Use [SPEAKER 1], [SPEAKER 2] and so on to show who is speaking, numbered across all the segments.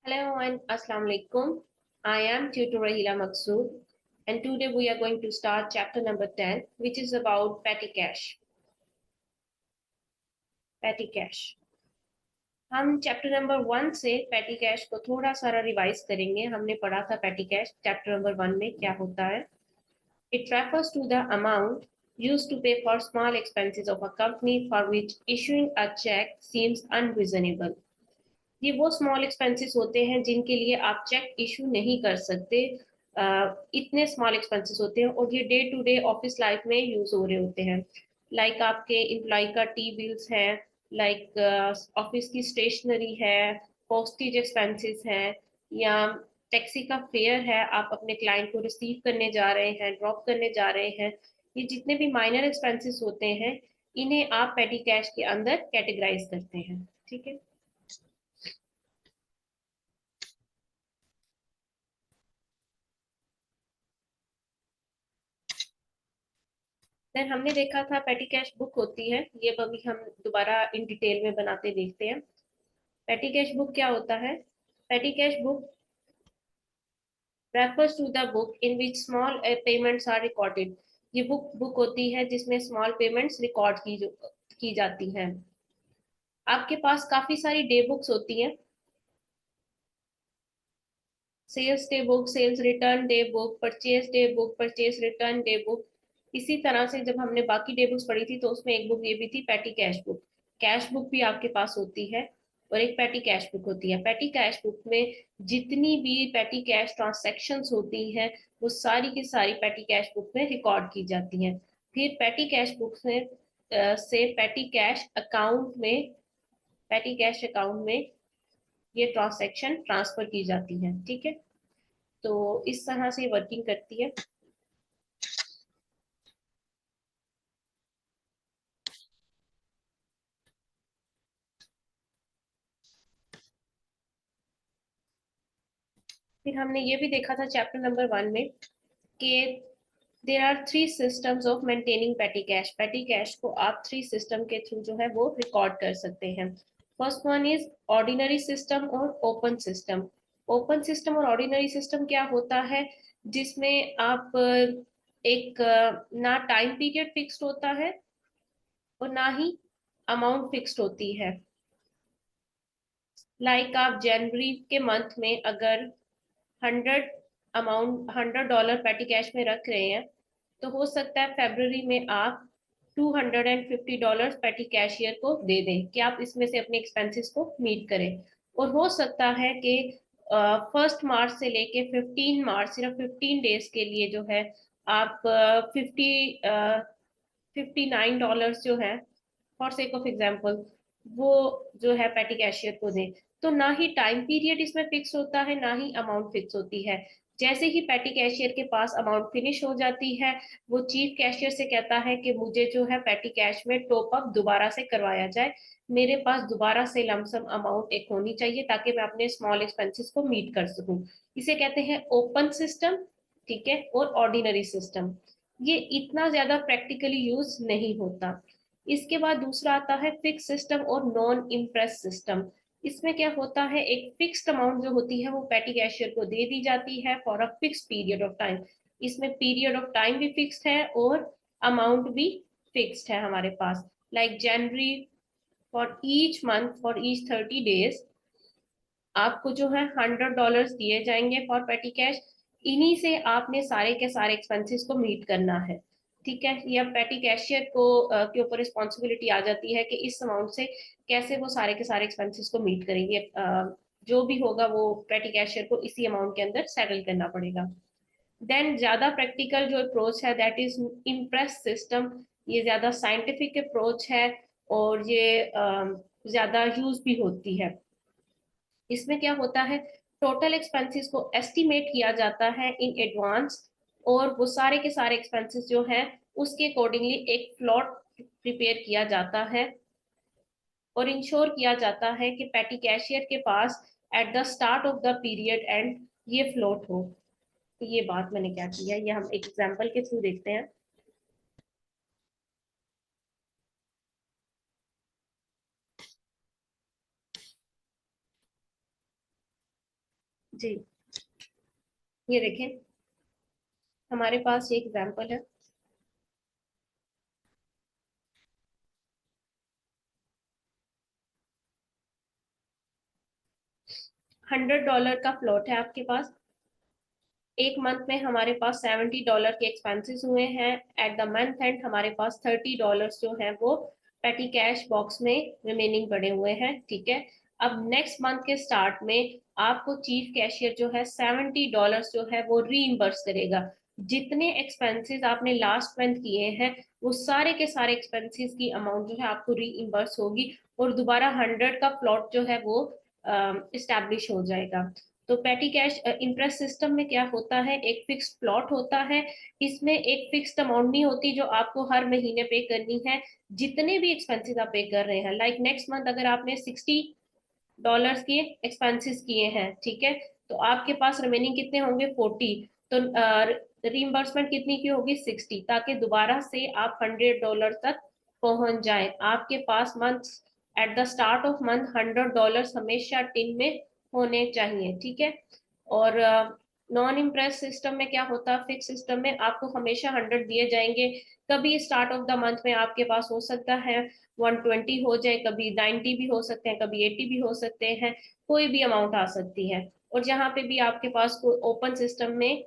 [SPEAKER 1] Hello and Assalamu alaikum. I am Tutor Rahila Maqsood, and today we are going to start chapter number 10, which is about petty cash. Petty cash. हम chapter number 1 से petty cash को थोड़ा सारा revise करेंगे. हमने पढ़ा था petty cash chapter number 1 में क्या होता है. It refers to the amount used to pay for small expenses of a company for which issuing a check seems unreasonable. ये वो स्मॉल एक्सपेंसेस होते हैं जिनके लिए आप चेक इशू नहीं कर सकते. इतने स्मॉल एक्सपेंसेस होते हैं और ये day to day office life में यूज हो रहे होते हैं. लाइक आपके एम्प्लॉय का टी बिल्स है, लाइक ऑफिस की स्टेशनरी है, पोस्टेज एक्सपेंसेस हैं, या टैक्सी का फेयर है, आप अपने क्लाइंट को रिसीव करने जा रहे हैं, ड्रॉप करने जा रहे हैं. ये जितने भी माइनर एक्सपेंसेस होते हैं इन्हें आप पेटी कैश के अंदर कैटेगराइज करते हैं. ठीक है. देन हमने देखा था पेटी कैश बुक होती है. ये अभी हम दोबारा इन डिटेल में बनाते देखते हैं. पेटी कैश बुक क्या होता है. Petty cash book refers to the book in which small payments are recorded. ये बुक होती है जिसमें स्मॉल पेमेंट्स रिकॉर्ड की जाती हैं. आपके पास काफी सारी डे बुक्स होती हैं. Sales day book, sales return day book, purchase day book, purchase return day book. इसी तरह से जब हमने बाकी डे बुक्स पढ़ी थी तो उसमें एक बुक ये भी थी पेटी कैश बुक. कैश बुक भी आपके पास होती है और एक पेटी कैश बुक होती है. पेटी कैश बुक में जितनी भी पेटी कैश ट्रांसैक्शंस होती हैं वो सारी की सारी पेटी कैश बुक में रिकॉर्ड की जाती हैं. फिर पेटी कैश बुक से पेटी कैश अकाउंट में ये ट्रांसैक्शन ट्रांसफर की जाती है. ठीक है. तो इस तरह से वर्किंग करती है. फिर हमने ये भी देखा था चैप्टर नंबर 1 में कि there are 3 systems of maintaining petty cash. Petty cash को आप 3 सिस्टम के थ्रू जो है वो रिकॉर्ड कर सकते हैं. First one is ordinary system और ओपन सिस्टम. ओपन सिस्टम और ऑर्डिनरी सिस्टम क्या होता है, जिसमें आप एक ना टाइम पीरियड फिक्स्ड होता है और ना ही अमाउंट फिक्स्ड होती है. लाइक आप जनवरी के मंथ में अगर 100 डॉलर पेटी कैश में रख रहे हैं तो हो सकता है फरवरी में आप $250 पेटी कैशियर को दे दें कि आप इसमें से अपने एक्सपेंसेस को मीट करें. और हो सकता है कि 1 मार्च से लेके 15 मार्च सिर्फ 15 डेज के लिए जो है आप 59 डॉलर जो है फॉर सेक ऑफ एग्जाम्पल वो जो है पेटी कैशियर को दें. तो ना ही टाइम पीरियड इसमें फिक्स होता है ना ही अमाउंट फिक्स होती है. जैसे ही पेटी कैशियर के पास अमाउंट फिनिश हो जाती है वो चीफ कैशियर से कहता है कि मुझे जो है पेटी कैश में टॉप अप दोबारा से करवाया जाए, मेरे पास दोबारा से लमसम अमाउंट एक होनी चाहिए ताकि मैं अपने स्मॉल एक्सपेंसेस को मीट कर सकूं. इसे कहते हैं ओपन सिस्टम. ठीक है. और ऑर्डिनरी सिस्टम ये इतना ज्यादा प्रैक्टिकली यूज नहीं होता. इसके बाद दूसरा आता है फिक्स सिस्टम और नॉन इम्प्रेस सिस्टम. इसमें क्या होता है, एक फिक्स्ड अमाउंट जो होती है वो पेटी कैशियर को दे दी जाती है for a fix period of time. इसमें पीरियड ऑफ टाइम भी फिक्स्ड है और अमाउंट भी फिक्स्ड है हमारे पास. लाइक जनवरी, for each month, for each 30 days आपको जो है $100 दिए जाएंगे फॉर पेटी कैश. इन्हीं से आपने सारे के सारे एक्सपेंसेस को मीट करना है. ठीक है. या पेटी कैशियर को के ऊपर रिस्पॉन्सिबिलिटी आ जाती है कि इस अमाउंट से कैसे वो सारे के सारे एक्सपेंसेस को मीट करेंगे. जो भी होगा वो पेटी कैशियर को इसी अमाउंट के अंदर सेटल करना पड़ेगा. देन ज्यादा प्रैक्टिकल जो अप्रोच है दैट इज इम्प्रेस सिस्टम. ये ज्यादा साइंटिफिक अप्रोच है और ये ज्यादा यूज भी होती है. इसमें क्या होता है, टोटल एक्सपेंसेस को एस्टिमेट किया जाता है इन एडवांस और वो सारे के सारे एक्सपेंसेस जो हैं उसके अकॉर्डिंगली एक फ्लोट प्रिपेयर किया जाता है और इंश्योर किया जाता है कि पेटी कैशियर के पास at the start of the period and ये फ्लोट हो. तो ये बात मैंने क्या की है, ये हम एक एग्जांपल के थ्रू देखते हैं. जी, ये देखें, हमारे पास एक एग्जांपल है। $100 का प्लॉट है आपके पास। एक मंथ में हमारे पास $70 के एक्सपेंसेस हुए हैं। एट द मंथ एंड हमारे पास $30 जो है वो पेटी कैश बॉक्स में रिमेनिंग पड़े हुए हैं, ठीक है। अब नेक्स्ट मंथ के स्टार्ट में आपको चीफ कैशियर जो है $70 जो है वो रीइम्बर्स करेगा। जितने एक्सपेंसेस आपने लास्ट मंथ किए हैं वो सारे के सारे एक्सपेंसेस की अमाउंट जो है आपको रीइम्बर्स होगी, और दोबारा 100 का प्लॉट जो है वो इस्टेब्लिश हो जाएगा। तो पेटी कैश इंटरेस्ट सिस्टम में क्या होता है, एक फिक्स्ड प्लॉट होता है। इसमें एक फिक्स्ड अमाउंट नहीं होती जो आपको हर महीने पे करनी है। जितने भी एक्सपेंसेस आप पे कर रहे हैं, लाइक नेक्स्ट मंथ अगर आपने $60 के एक्सपेंसेस किए हैं, ठीक है, तो आपके पास रिमेनिंग कितने होंगे, 40। तो रीइंबर्समेंट कितनी की होगी, 60, ताकि दोबारा से आप $100 तक पहुंच जाए। आपके पास month at the start of month $100 हमेशा टिन में होने चाहिए, ठीक है। और नॉन इम्प्रेस सिस्टम में क्या होता है, फिक्स सिस्टम में आपको हमेशा 100 दिए जाएंगे। कभी स्टार्ट ऑफ द मंथ में आपके पास हो सकता है 120 हो जाए, कभी 90 भी हो सकते हैं, कभी 80 भी हो सकते हैं, कोई भी अमाउंट आ सकती है। और जहां पे भी आपके पास ओपन सिस्टम में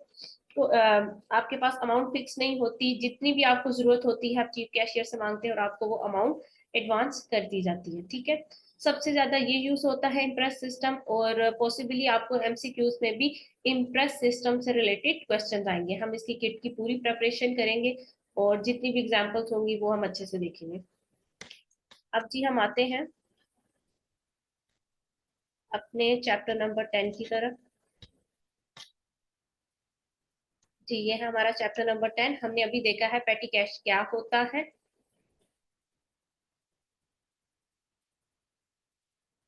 [SPEAKER 1] तो आपके पास अमाउंट फिक्स नहीं होती, जितनी भी आपको जरूरत होती है आप चीफ कैशियर से मांगते हैं और आपको वो अमाउंट एडवांस कर दी जाती है, ठीक है। सबसे ज्यादा ये यूज होता है इम्प्रेस सिस्टम, और पॉसिबली आपको एमसीक्यूज में भी इम्प्रेस सिस्टम से रिलेटेड क्वेश्चन आएंगे। हम इसकी किट की पूरी प्रिपरेशन करेंगे और जितनी भी एग्जाम्पल्स होंगी वो हम अच्छे से देखेंगे। अब जी हम आते हैं अपने चैप्टर नंबर 10 की तरफ। जी, ये है हमारा चैप्टर नंबर 10। हमने अभी देखा है पेटी कैश क्या होता है।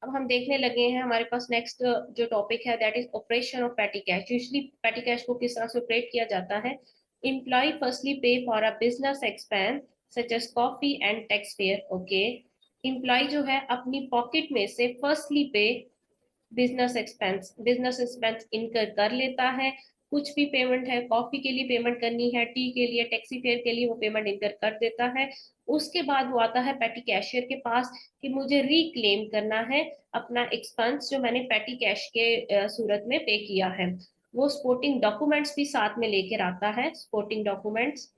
[SPEAKER 1] अब हम देखने लगे हैं, हमारे पास नेक्स्ट जो टॉपिक है that is operation of petty cash. Usually petty cash को किस तरह से ऑपरेट किया जाता है। Employee firstly pay for a business expense such as coffee and tax fare, okay. Employee जो है अपनी पॉकेट में से फर्स्टली पे बिजनेस एक्सपेंस इनकर कर लेता है। कुछ भी पेमेंट है, कॉफी के लिए पेमेंट करनी है, टी के लिए, टैक्सी फेयर के लिए, वो पेमेंट इनकर कर देता है। उसके बाद वो आता है पेटी कैशियर के पास कि मुझे रिक्लेम करना है अपना एक्सपेंस जो मैंने पेटी कैश के सूरत में पे किया है। वो सपोर्टिंग डॉक्यूमेंट्स भी साथ में लेकर आता है। सपोर्टिंग डॉक्यूमेंट्स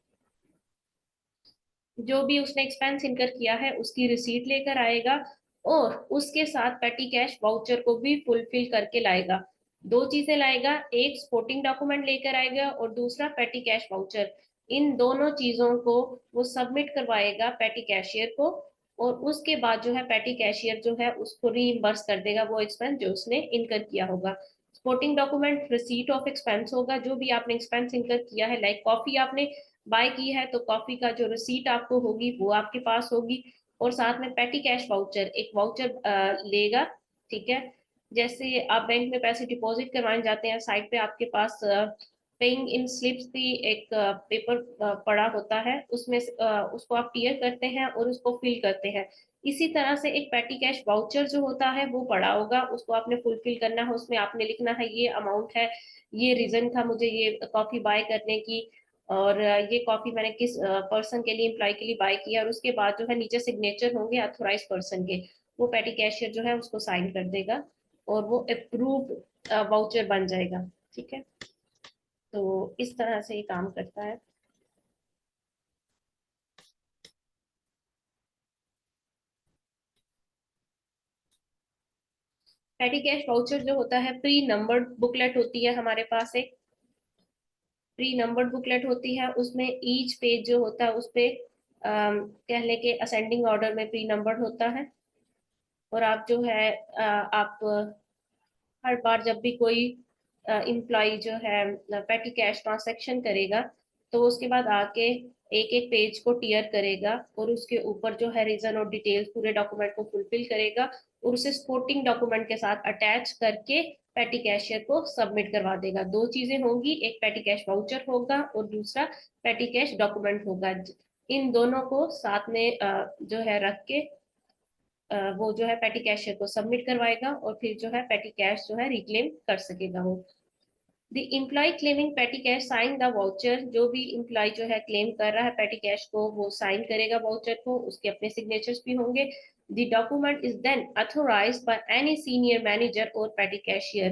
[SPEAKER 1] जो भी उसने एक्सपेंस इनकर किया है उसकी रिसीट लेकर आएगा, और उसके साथ पेटी कैश वाउचर को भी फुलफिल करके लाएगा। दो चीजें लाएगा, एक सपोर्टिंग डॉक्यूमेंट लेकर आएगा और दूसरा पेटी कैश वाउचर। इन दोनों चीजों को वो सबमिट करवाएगा पेटी कैशियर को, और उसके बाद जो है पेटी कैशियर जो है उसको रीइंबर्स कर देगा वो एक्सपेंस जो उसने इनकर किया होगा। Supporting document receipt of expense होगा, जो भी आपने एक्सपेंस इनकर किया है, लाइक कॉफी आपने बाय की है तो कॉफी का जो रिसीट आपको होगी वो आपके पास होगी। और साथ में पेटी कैश वाउचर, एक वाउचर लेगा, ठीक है। जैसे आप बैंक में पैसे डिपॉजिट करवाने जाते हैं, साइड पे आपके पास पेइंग इन स्लिप्स भी एक पेपर पड़ा होता है, उसमें उसको आप टीयर करते हैं और उसको फिल करते हैं। इसी तरह से एक पेटी कैश वाउचर जो होता है वो पड़ा होगा, उसको आपने फुलफिल करना है। उसमें आपने लिखना है ये अमाउंट है, ये रीजन था मुझे ये कॉफी बाय करने की, और ये कॉफी मैंने किस पर्सन के लिए, एम्प्लॉय के लिए बाय किया, और उसके बाद जो है नीचे सिग्नेचर होंगे अथोराइज पर्सन के, वो पेटी कैशियर जो है उसको साइन कर देगा और वो अप्रूव्ड वाउचर बन जाएगा, ठीक है। तो इस तरह से ये काम करता है। पेटी कैश वाउचर जो होता है, प्री नंबर्ड बुकलेट होती है हमारे पास एक, प्री नंबर्ड बुकलेट होती है। उसमें ईच पेज जो होता है उस पे कह लें कि असेंडिंग ऑर्डर में प्री नंबर्ड होता है। और आप जो है आप हर बार जब भी कोई इम्प्लॉय जो है पेटी कैश ट्रांसैक्शन करेगा तो उसके बाद आके एक एक पेज को टीयर करेगा और उसके ऊपर जो है रीजन और डिटेल्स पूरे डॉक्यूमेंट को फुलफिल करेगा, और उसे सपोर्टिंग डॉक्यूमेंट के साथ अटैच करके पेटी कैशियर को सबमिट करवा देगा। दो चीजें होंगी, एक पेटी कैश वाउचर होगा और दूसरा पेटी कैश डॉक्यूमेंट होगा। इन दोनों को साथ में जो है रख के वो जो है पेटी कैशियर को सबमिट करवाएगा और फिर जो है पेटी कैश जो है रिक्लेम कर सकेगा वो। The employee claiming petty cash sign the voucher, जो भी एम्प्लॉय जो है क्लेम कर रहा है पेटी कैश को वो साइन करेगा वाउचर को, उसके अपने सिग्नेचर्स भी होंगे। The document is then authorised by any senior manager और पेटी कैशियर,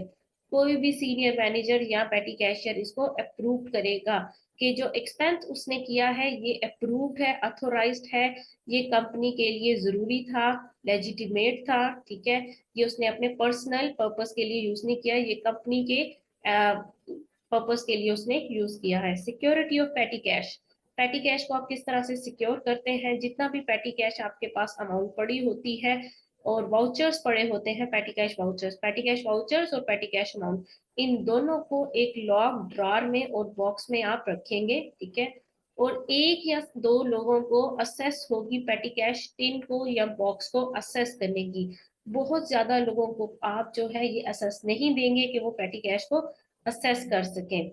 [SPEAKER 1] कोई भी सीनियर मैनेजर या पेटी कैशियर इसको अप्रूव करेगा कि जो एक्सपेंस उसने किया है ये अप्रूव्ड है, अथोराइज्ड है, ये कंपनी के लिए जरूरी था, लेजिटिमेट था, ठीक है, ये उसने अपने पर्सनल पर्पस के लिए यूज नहीं किया, ये कंपनी के पर्पस के लिए उसने यूज किया है। Security of petty cash, petty cash को आप किस तरह से सिक्योर करते हैं, जितना भी पेटी कैश आपके पास अमाउंट पड़ी होती है और वाउचर्स पड़े होते हैं, पेटी कैश वाउचर्स और पेटी कैश अमाउंट, इन दोनों को एक लॉक ड्रॉर में और बॉक्स में आप रखेंगे, ठीक है, और एक या दो लोगों को असेस होगी पेटी कैश टिन को या बॉक्स को असेस करने की, बहुत ज्यादा लोगों को आप जो है ये असेस नहीं देंगे कि वो पेटी कैश को असेस कर सकें।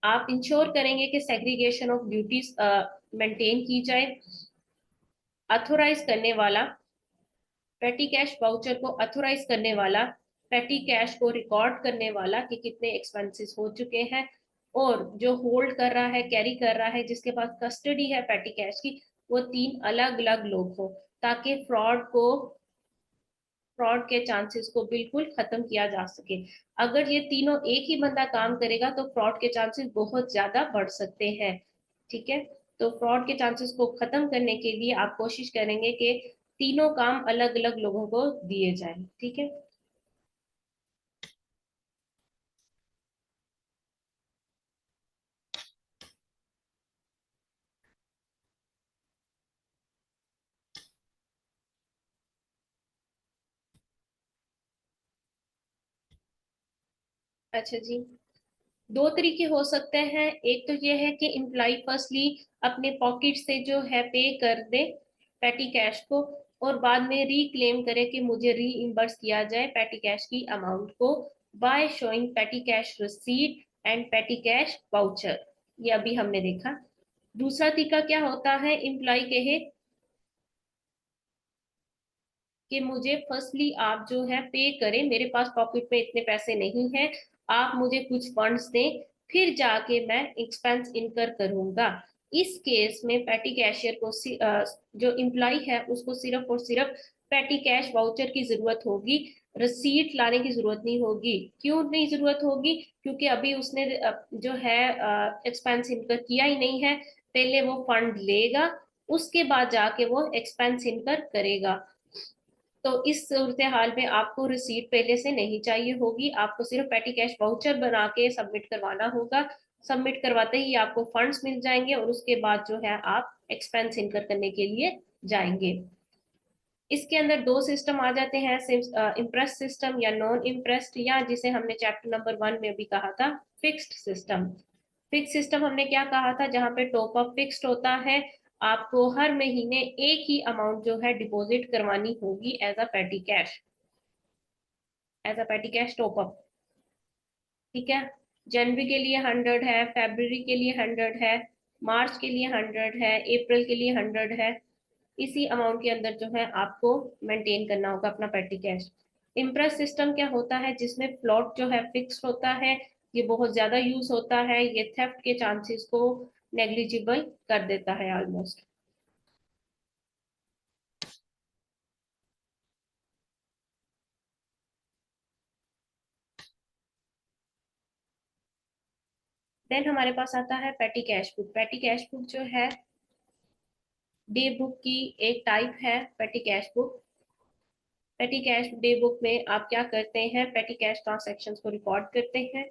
[SPEAKER 1] आप इंश्योर करेंगे कि सेग्रीगेशन ऑफ ड्यूटीज मेंटेन की जाए। अथोराइज करने वाला, पेटी कैश वाउचर को अथोराइज करने वाला, पेटी कैश को रिकॉर्ड करने वाला कि कितने एक्सपेंसेस हो चुके हैं, और जो होल्ड कर रहा है, कैरी कर रहा है, जिसके पास कस्टडी है पेटी कैश की, वो तीन अलग अलग लोग हो, ताकि फ्रॉड के चांसेस को बिल्कुल खत्म किया जा सके। अगर ये तीनों एक ही बंदा काम करेगा तो फ्रॉड के चांसेस बहुत ज्यादा बढ़ सकते हैं, ठीक है। तो फ्रॉड के चांसेस को खत्म करने के लिए आप कोशिश करेंगे कि तीनों काम अलग अलग लोगों को दिए जाएं, ठीक है। अच्छा जी, दो तरीके हो सकते हैं। एक तो ये है कि एम्प्लॉय फर्स्टली अपने पॉकेट से जो है पे कर दे पेटी कैश को, और बाद में रीक्लेम करे कि मुझे रीइंबर्स किया जाए पेटी कैश की अमाउंट को, बाय शोइंग पेटी कैश रिसीट एंड पेटी कैश वाउचर। ये अभी हमने देखा। दूसरा तरीका क्या होता है, एम्प्लॉय कहे कि मुझे फर्स्टली आप जो है पे करें, मेरे पास पॉकेट में इतने पैसे नहीं हैं, आप मुझे कुछ फंड्स दें, फिर जाके मैं एक्सपेंस इनकर करूंगा। इस केस में पेटी कैशियर को जो एम्प्लॉय है उसको सिर्फ और सिर्फ पेटी कैश वाउचर की जरूरत होगी, रसीट लाने की जरूरत नहीं होगी। क्यों नहीं जरूरत होगी? क्योंकि अभी उसने जो है एक्सपेंस इनकर किया ही नहीं है, पहले वो फंड लेगा, उसके बाद जाके वो एक्सपेंस इनकर करेगा। तो इस सूरत हाल में आपको रिसीट पहले से नहीं चाहिए होगी, आपको सिर्फ पेटी कैश वाउचर बना के सबमिट करवाना होगा। सबमिट करवाते ही आपको फंड्स मिल जाएंगे और उसके बाद जो है आप एक्सपेंस इनकर करने के लिए जाएंगे। इसके अंदर दो सिस्टम आ जाते हैं, इम्प्रेस सिस्टम या नॉन इम्प्रेस्ड, या जिसे हमने चैप्टर नंबर 1 में भी कहा था फिक्स्ड सिस्टम। फिक्स सिस्टम हमने क्या कहा था, जहां पे टॉप अप फिक्स्ड होता है, आपको हर महीने एक ही अमाउंट जो है डिपॉजिट करवानी होगी एज अ पेटी कैश, एज अ पेटी कैश टॉप अप, ठीक है। जनवरी के लिए 100 है, फेब्रवरी के लिए 100 है, मार्च के लिए 100 है, अप्रैल के लिए 100 है। इसी अमाउंट के अंदर जो है आपको मेंटेन करना होगा अपना पेटी कैश। इम्प्रेस सिस्टम क्या होता है, जिसमें फ्लोट जो है फिक्स होता है, ये बहुत ज्यादा यूज होता है, ये थेफ्ट के चांसेस को नेग्लिजिबल कर देता है ऑलमोस्ट। देन हमारे पास आता है पेटी कैश बुक। पेटी कैश बुक जो है डे बुक की एक टाइप है, पेटी कैश बुक। पेटी कैश डे बुक में आप क्या करते हैं, पेटी कैश ट्रांजेक्शन को रिकॉर्ड करते हैं।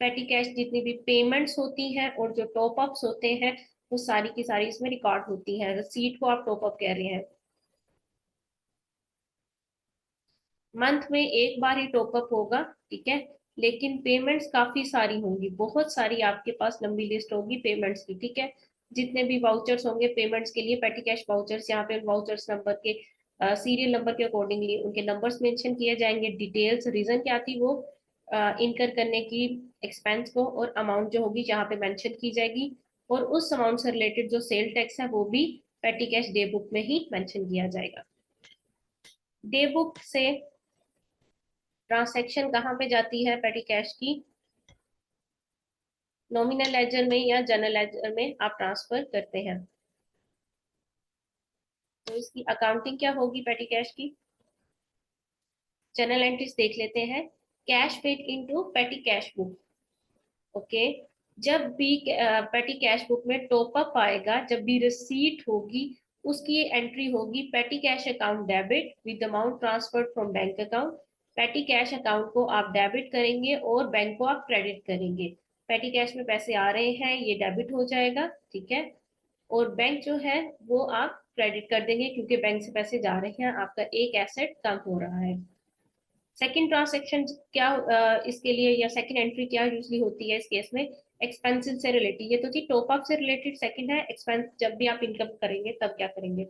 [SPEAKER 1] पेटी कैश जितनी भी पेमेंट्स होती हैं और जो टॉप अप्स होते हैं वो सारी की सारी इसमें रिकॉर्ड होती हैं। रसीट को आप टॉप अप कह रहे हैं, मंथ में एक बार ही टॉप अप होगा, ठीक है, लेकिन पेमेंट्स काफी सारी होंगी, बहुत सारी आपके पास लंबी लिस्ट होगी पेमेंट्स की, ठीक है। जितने भी वाउचर्स होंगे पेमेंट्स के लिए, पेटी कैश वाउचर्स, यहाँ पे वाउचर्स नंबर के सीरियल नंबर के अकॉर्डिंगली उनके नंबर्स मेंशन किए जाएंगे, डिटेल्स, रीजन क्या थी वो इनकर करने की एक्सपेंस को, और अमाउंट जो होगी जहाँ पे मेंशन की जाएगी, और उस अमाउंट से रिलेटेड जो सेल टैक्स है वो भी पेटी कैश डे बुक में ही मेंशन किया जाएगा। डे बुक से ट्रांसैक्शन कहाँ पे जाती है पेटी कैश की? नॉमिनल लेजर में या जनरल लेजर में आप ट्रांसफर करते हैं। तो इसकी अकाउंटिंग क्या होगी पेटी कैश की? जनरल एंट्रीज देख लेते हैं। कैश पेड इनटू पेटी कैश बुक। ओके, जब भी पेटी कैश बुक में टॉप अप आएगा, जब भी रिसीट होगी, उसकी ये एंट्री होगी पेटी cash account debit with amount transferred from bank account. पेटी कैश अकाउंट को आप डेबिट करेंगे और बैंक को आप क्रेडिट करेंगे। पेटी कैश में पैसे आ रहे हैं, ये डेबिट हो जाएगा, ठीक है। और बैंक जो है वो आप क्रेडिट कर देंगे, क्योंकि बैंक से पैसे जा रहे हैं, आपका एक एसेट कम हो रहा है। सेकंड ट्रांजैक्शन क्या इसके लिए, या सेकंड एंट्री क्या यूजली होती है इस केस में? एक्सपेंसेस से रिलेटेड। ये तो थी टॉप अप से रिलेटेड। सेकंड है एक्सपेंस, जब भी आप इनकम करेंगे तब क्या करेंगे?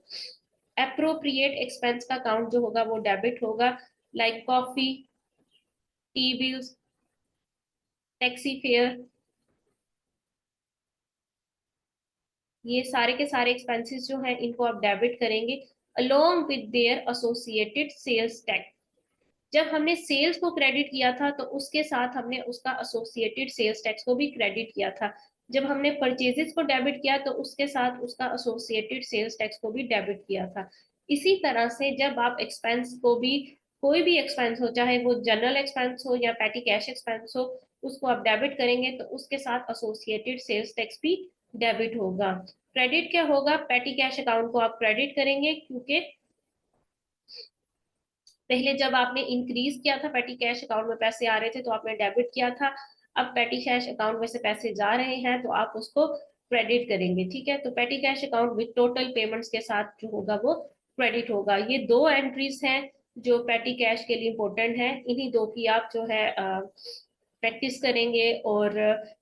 [SPEAKER 1] अप्रोप्रिएट एक्सपेंस का अकाउंट जो होगा वो डेबिट होगा, like coffee, T bills, taxi fare, ये सारे के सारे एक्सपेंसेस जो हैं इनको आप डेबिट करेंगे along with their associated sales tax. जब हमने सेल्स को क्रेडिट किया था तो उसके साथ हमने उसका एसोसिएटेड सेल्स टैक्स को भी क्रेडिट किया था। जब हमने परचेजेस को डेबिट किया तो उसके साथ उसका एसोसिएटेड सेल्स टैक्स को भी डेबिट किया था। इसी तरह से जब आप एक्सपेंस को भी, कोई भी एक्सपेंस हो, चाहे वो जनरल एक्सपेंस हो या पैटी कैश एक्सपेंस हो, उसको आप डेबिट करेंगे तो उसके साथ एसोसिएटेड सेल्स टैक्स भी डेबिट होगा। क्रेडिट क्या होगा? पैटी कैश अकाउंट को आप क्रेडिट करेंगे, क्योंकि पहले जब आपने इंक्रीज किया था पेटी कैश अकाउंट में पैसे आ रहे थे तो आपने डेबिट किया था। अब पेटी कैश अकाउंट में से पैसे जा रहे हैं तो आप उसको क्रेडिट करेंगे, ठीक है। तो पेटी cash account with total payments के साथ जो होगा वो क्रेडिट होगा। ये दो एंट्रीज हैं जो पेटी कैश के लिए इंपॉर्टेंट है। इन्हीं दो की आप जो है प्रैक्टिस करेंगे, और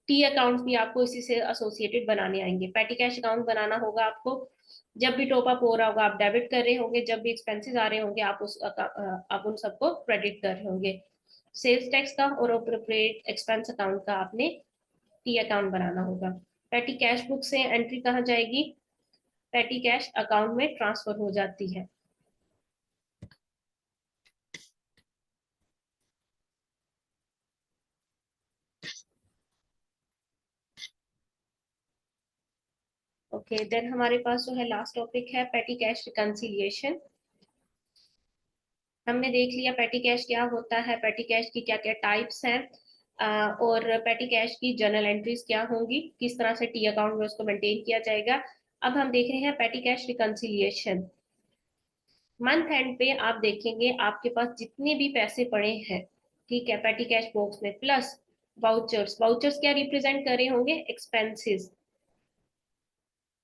[SPEAKER 1] टी अकाउंट भी आपको इसी से एसोसिएटेड बनाने आएंगे। पेटी कैश अकाउंट बनाना होगा आपको, जब भी टॉप अप हो रहा होगा आप डेबिट कर रहे होंगे, जब भी एक्सपेंसेस आ रहे होंगे आप उन सबको क्रेडिट कर रहे होंगे। सेल्स टैक्स का और अप्रोप्रिएट एक्सपेंस अकाउंट का आपने टी अकाउंट बनाना होगा। पेटी कैश बुक से एंट्री कहाँ जाएगी? पेटी कैश अकाउंट में ट्रांसफर हो जाती है। ओके, देन हमारे पास जो है लास्ट टॉपिक है पेटी कैश रिकंसिलिएशन। हमने देख लिया पेटी कैश क्या होता है, पेटी कैश की क्या क्या टाइप्स हैं, और पेटी कैश की जर्नल एंट्रीज क्या होंगी, किस तरह से टी अकाउंट में उसको मेंटेन किया जाएगा। अब हम देख रहे हैं पेटी कैश रिकंसिलिएशन। मंथ एंड पे आप देखेंगे आपके पास जितने भी पैसे पड़े हैं, ठीक है, पेटी कैश बॉक्स में, प्लस वाउचर्स। वाउचर्स क्या रिप्रेजेंट कर रहे होंगे? एक्सपेंसेस,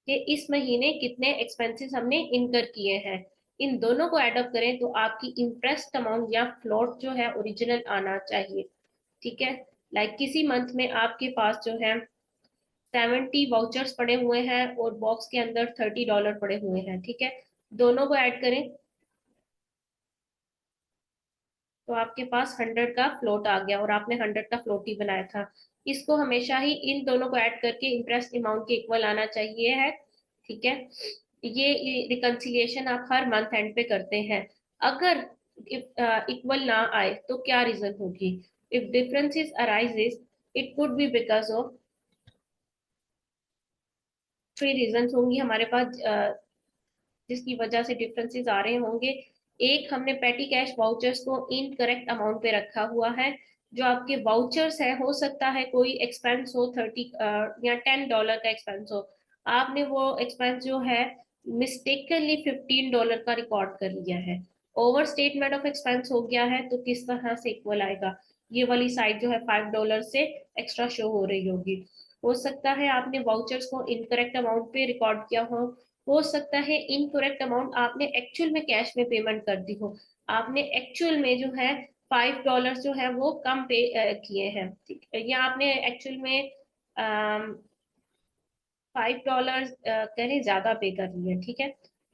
[SPEAKER 1] कि इस महीने कितने एक्सपेंसेस हमने इनकर किए हैं। इन दोनों को ऐड अप करें तो आपकी इंटरेस्ट अमाउंट या फ्लोट जो है ओरिजिनल आना चाहिए, ठीक है। लाइक किसी मंथ में आपके पास जो है 70 वाउचर्स पड़े हुए हैं और बॉक्स के अंदर $30 पड़े हुए हैं, ठीक है। दोनों को ऐड करें तो आपके पास 100 का फ्लोट आ गया, और आपने 100 का फ्लोट ही बनाया था। इसको हमेशा ही इन दोनों को ऐड करके इंटरेस्ट अमाउंट के इक्वल आना चाहिए है, ठीक है। ये रिकंसिलिएशन आप हर मंथ एंड पे करते हैं। अगर इक्वल ना आए तो क्या रीजन होगी? If differences arises, it could be because of, three reason होंगी हमारे पास जिसकी वजह से डिफरेंसेस आ रहे होंगे। एक, हमने पेटी कैश वाउचर्स को इनकरेक्ट अमाउंट पे रखा हुआ है। जो आपके वाउचर्स है, हो सकता है कोई एक्सपेंस हो 30 या $10 का एक्सपेंस हो, आपने वो एक्सपेंस जो है मिस्टेकनली $15 का रिकॉर्ड कर लिया है, ओवर स्टेटमेंट ऑफ एक्सपेंस हो गया है, तो किस तरह से इक्वल आएगा? ये वाली साइड जो है $5 से एक्स्ट्रा शो हो रही होगी। हो सकता है आपने वाउचर्स को इनकरेक्ट अमाउंट पे रिकॉर्ड किया हो सकता है इनकरेक्ट अमाउंट आपने एक्चुअल में कैश में पेमेंट कर दी हो, आपने एक्चुअल में जो है $5 जो है वो कम पे किए हैं, ठीक है, या आपने एक्चुअल में $5 कहें ज्यादा पे कर लिए, ठीक है,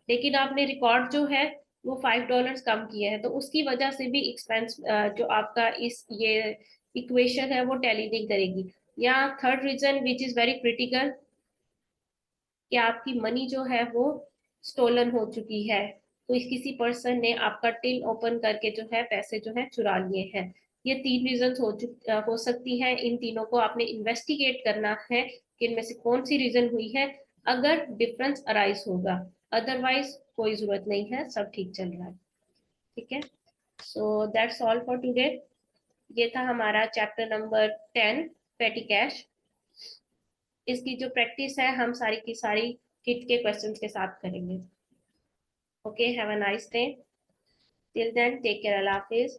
[SPEAKER 1] लेकिन आपने रिकॉर्ड जो है वो $5 कम किए हैं, तो उसकी वजह से भी एक्सपेंस जो आपका इस ये इक्वेशन है वो टैली नहीं करेगी। या third reason which is very critical, कि आपकी मनी जो है वो स्टोलन हो चुकी है। कोई किसी पर्सन ने आपका टिल ओपन करके जो है पैसे जो है चुरा लिए हैं। ये 3 रीजन हो सकती है। इन तीनों को आपने इन्वेस्टिगेट करना है कि इनमें से कौन सी रीजन हुई है, अगर डिफरेंस अराइज होगा। अदरवाइज कोई जरूरत नहीं है, सब ठीक चल रहा है। ठीक है, so that's all for today. ये था हमारा चैप्टर नंबर 10, पेटी कैश। इसकी जो प्रैक्टिस है हम सारी की सारी किट के क्वेश्चंस के साथ करेंगे। Okay, have a nice day. Till then take care, अल्लाह हाफिज।